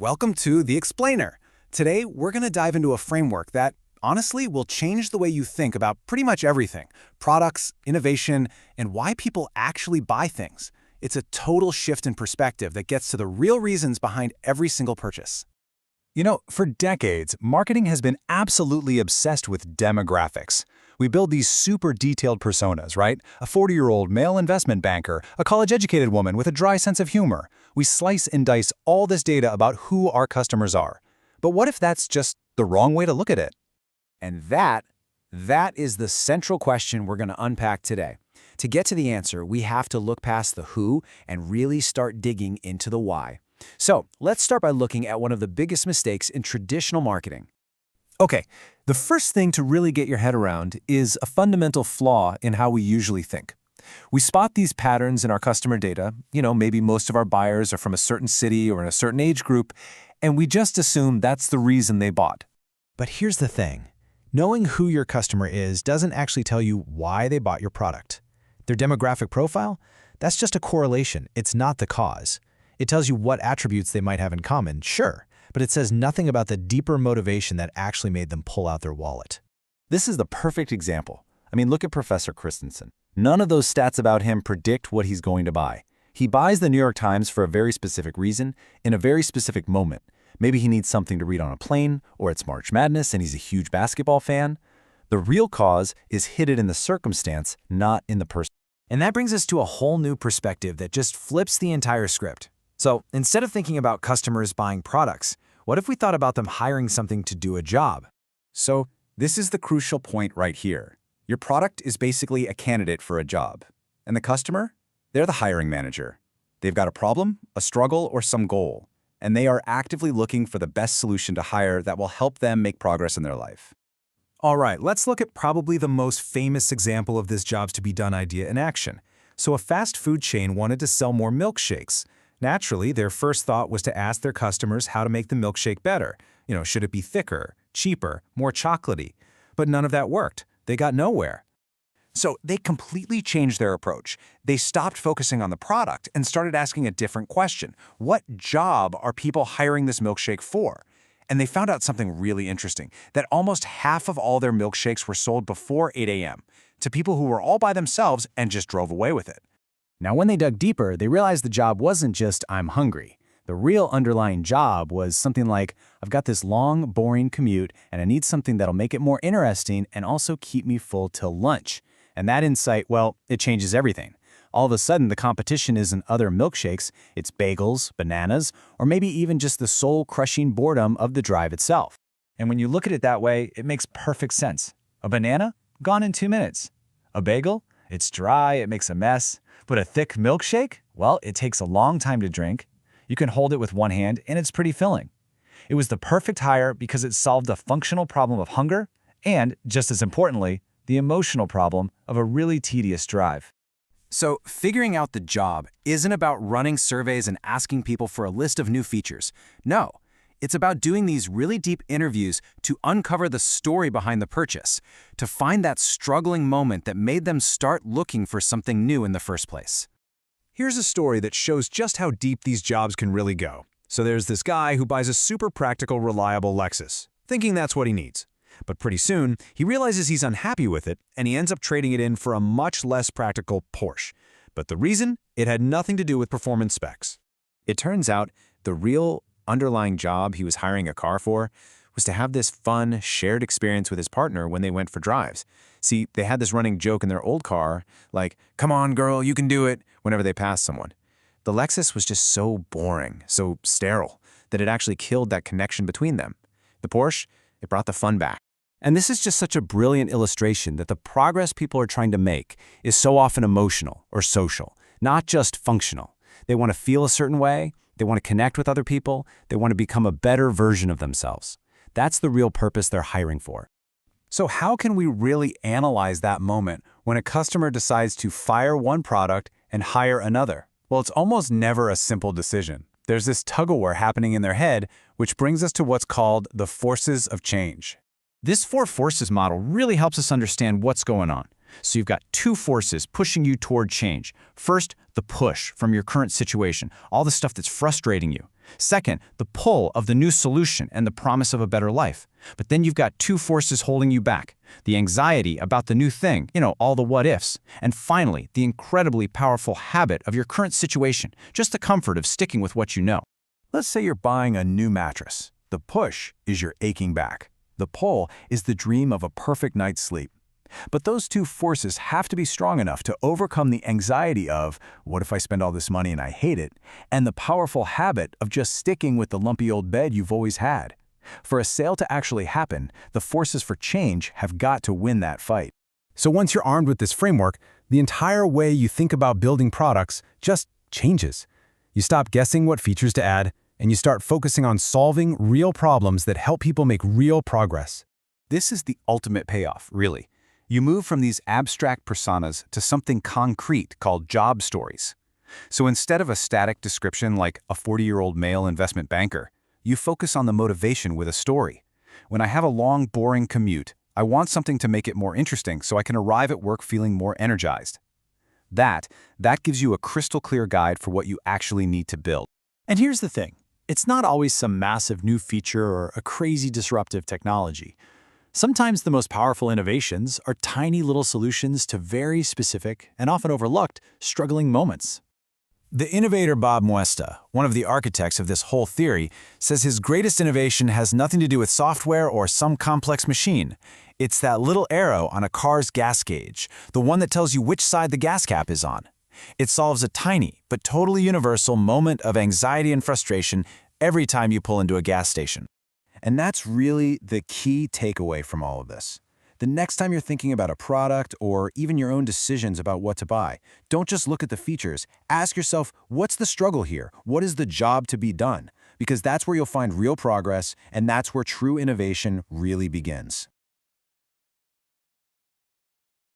Welcome to The Explainer. Today, we're going to dive into a framework that, honestly, will change the way you think about pretty much everything. Products, innovation, and why people actually buy things. It's a total shift in perspective that gets to the real reasons behind every single purchase. You know, for decades, marketing has been absolutely obsessed with demographics. We build these super detailed personas, right? A 40-year-old male investment banker, a college-educated woman with a dry sense of humor. We slice and dice all this data about who our customers are. But what if that's just the wrong way to look at it? And that is the central question we're going to unpack today. To get to the answer, we have to look past the who and really start digging into the why. So let's start by looking at one of the biggest mistakes in traditional marketing. Okay, the first thing to really get your head around is a fundamental flaw in how we usually think. We spot these patterns in our customer data, maybe most of our buyers are from a certain city or in a certain age group, and we just assume that's the reason they bought. But here's the thing. Knowing who your customer is doesn't actually tell you why they bought your product. Their demographic profile? That's just a correlation. It's not the cause. It tells you what attributes they might have in common, sure, but it says nothing about the deeper motivation that actually made them pull out their wallet. This is the perfect example. Look at Professor Christensen. None of those stats about him predict what he's going to buy. He buys the New York Times for a very specific reason, in a very specific moment. Maybe he needs something to read on a plane, or it's March Madness and he's a huge basketball fan. The real cause is hidden in the circumstance, not in the person. And that brings us to a whole new perspective that just flips the entire script. So instead of thinking about customers buying products, what if we thought about them hiring something to do a job? So this is the crucial point right here. Your product is basically a candidate for a job. And the customer? They're the hiring manager. They've got a problem, a struggle, or some goal. And they are actively looking for the best solution to hire that will help them make progress in their life. All right, let's look at probably the most famous example of this jobs to be done idea in action. So a fast food chain wanted to sell more milkshakes. Naturally, their first thought was to ask their customers how to make the milkshake better. Should it be thicker, cheaper, more chocolatey? But none of that worked. They got nowhere. So they completely changed their approach. They stopped focusing on the product and started asking a different question. What job are people hiring this milkshake for? And they found out something really interesting, that almost half of all their milkshakes were sold before 8 a.m. to people who were all by themselves and just drove away with it. Now, when they dug deeper, they realized the job wasn't just, I'm hungry. The real underlying job was something like, I've got this long, boring commute, and I need something that'll make it more interesting and also keep me full till lunch. And that insight, well, it changes everything. All of a sudden, the competition isn't other milkshakes, it's bagels, bananas, or maybe even just the soul-crushing boredom of the drive itself. And when you look at it that way, it makes perfect sense. A banana? Gone in 2 minutes. A bagel? It's dry, it makes a mess. But a thick milkshake? Well, it takes a long time to drink. You can hold it with one hand, and it's pretty filling. It was the perfect hire because it solved the functional problem of hunger and, just as importantly, the emotional problem of a really tedious drive. So figuring out the job isn't about running surveys and asking people for a list of new features. No, it's about doing these really deep interviews to uncover the story behind the purchase, to find that struggling moment that made them start looking for something new in the first place. Here's a story that shows just how deep these jobs can really go. So there's this guy who buys a super practical, reliable Lexus, thinking that's what he needs. But pretty soon, he realizes he's unhappy with it, and he ends up trading it in for a much less practical Porsche. But the reason? It had nothing to do with performance specs. It turns out the real underlying job he was hiring a car for was to have this fun, shared experience with his partner when they went for drives. See, they had this running joke in their old car, like, "Come on, girl, you can do it," whenever they passed someone. The Lexus was just so boring, so sterile, that it actually killed that connection between them. The Porsche, it brought the fun back. And this is just such a brilliant illustration that the progress people are trying to make is so often emotional or social, not just functional. They want to feel a certain way, they want to connect with other people, they want to become a better version of themselves. That's the real purpose they're hiring for. So how can we really analyze that moment when a customer decides to fire one product and hire another? Well, it's almost never a simple decision. There's this tug-of-war happening in their head, which brings us to what's called the forces of change. This four forces model really helps us understand what's going on. So you've got two forces pushing you toward change. First, the push from your current situation, all the stuff that's frustrating you. Second, the pull of the new solution and the promise of a better life. But then you've got two forces holding you back. The anxiety about the new thing, all the what-ifs. And finally, the incredibly powerful habit of your current situation, just the comfort of sticking with what you know. Let's say you're buying a new mattress. The push is your aching back. The pull is the dream of a perfect night's sleep. But those two forces have to be strong enough to overcome the anxiety of, what if I spend all this money and I hate it, and the powerful habit of just sticking with the lumpy old bed you've always had. For a sale to actually happen, the forces for change have got to win that fight. So once you're armed with this framework, the entire way you think about building products just changes. You stop guessing what features to add, and you start focusing on solving real problems that help people make real progress. This is the ultimate payoff, really. You move from these abstract personas to something concrete called job stories. So instead of a static description like a 40-year-old male investment banker, you focus on the motivation with a story. When I have a long, boring commute, I want something to make it more interesting so I can arrive at work feeling more energized. That gives you a crystal clear guide for what you actually need to build. And here's the thing. It's not always some massive new feature or a crazy disruptive technology. Sometimes the most powerful innovations are tiny little solutions to very specific and often overlooked struggling moments. The innovator Bob Muesta, one of the architects of this whole theory, says his greatest innovation has nothing to do with software or some complex machine. It's that little arrow on a car's gas gauge, the one that tells you which side the gas cap is on. It solves a tiny but totally universal moment of anxiety and frustration every time you pull into a gas station. And that's really the key takeaway from all of this. The next time you're thinking about a product or even your own decisions about what to buy, don't just look at the features. Ask yourself, what's the struggle here? What is the job to be done? Because that's where you'll find real progress, and that's where true innovation really begins.